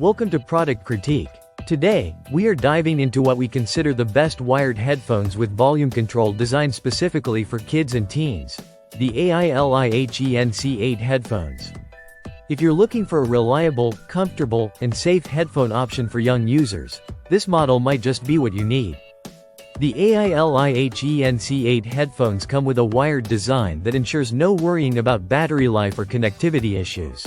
Welcome to Product Critique. Today, we are diving into what we consider the best wired headphones with volume control designed specifically for kids and teens. The AILIHEN C8 headphones. If you're looking for a reliable, comfortable, and safe headphone option for young users, this model might just be what you need. The AILIHEN C8 headphones come with a wired design that ensures no worrying about battery life or connectivity issues,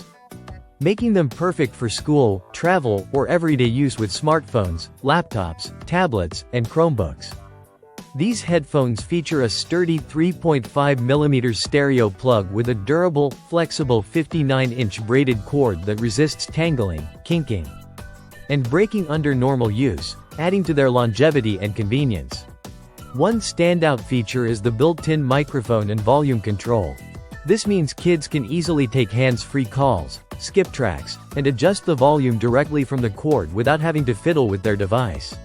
making them perfect for school, travel, or everyday use with smartphones, laptops, tablets, and Chromebooks. These headphones feature a sturdy 3.5mm stereo plug with a durable, flexible 59-inch braided cord that resists tangling, kinking, and breaking under normal use, adding to their longevity and convenience. One standout feature is the built-in microphone and volume control. This means kids can easily take hands-free calls, skip tracks, and adjust the volume directly from the cord without having to fiddle with their device.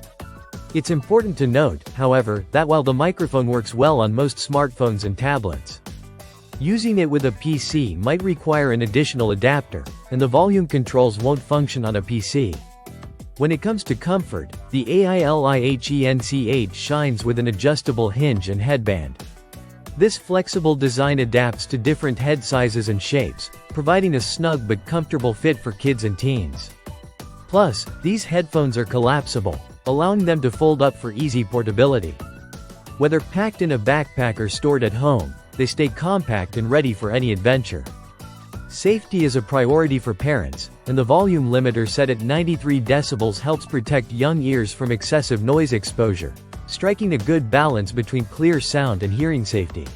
It's important to note, however, that while the microphone works well on most smartphones and tablets, using it with a PC might require an additional adapter, and the volume controls won't function on a PC. When it comes to comfort, the AILIHEN C8 shines with an adjustable hinge and headband. This flexible design adapts to different head sizes and shapes, providing a snug but comfortable fit for kids and teens. Plus, these headphones are collapsible, allowing them to fold up for easy portability. Whether packed in a backpack or stored at home, they stay compact and ready for any adventure. Safety is a priority for parents, and the volume limiter set at 93 decibels helps protect young ears from excessive noise exposure, striking a good balance between clear sound and hearing safety.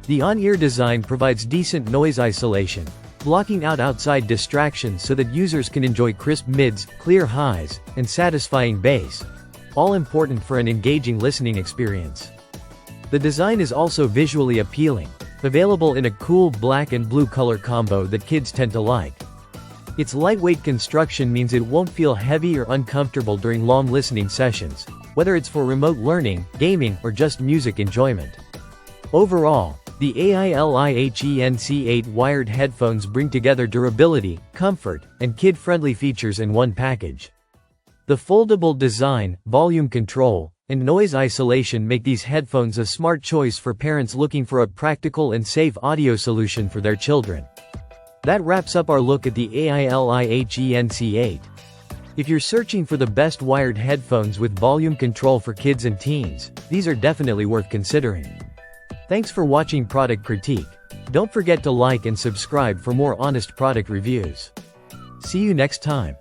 The on-ear design provides decent noise isolation, blocking out outside distractions so that users can enjoy crisp mids, clear highs, and satisfying bass, all important for an engaging listening experience. The design is also visually appealing, available in a cool black and blue color combo that kids tend to like. Its lightweight construction means it won't feel heavy or uncomfortable during long listening sessions, whether it's for remote learning, gaming, or just music enjoyment. Overall, the AILIHEN C8 wired headphones bring together durability, comfort, and kid-friendly features in one package. The foldable design, volume control, and noise isolation make these headphones a smart choice for parents looking for a practical and safe audio solution for their children. That wraps up our look at the AILIHEN C8. If you're searching for the best wired headphones with volume control for kids and teens, these are definitely worth considering. Thanks for watching Product Critique. Don't forget to like and subscribe for more honest product reviews. See you next time.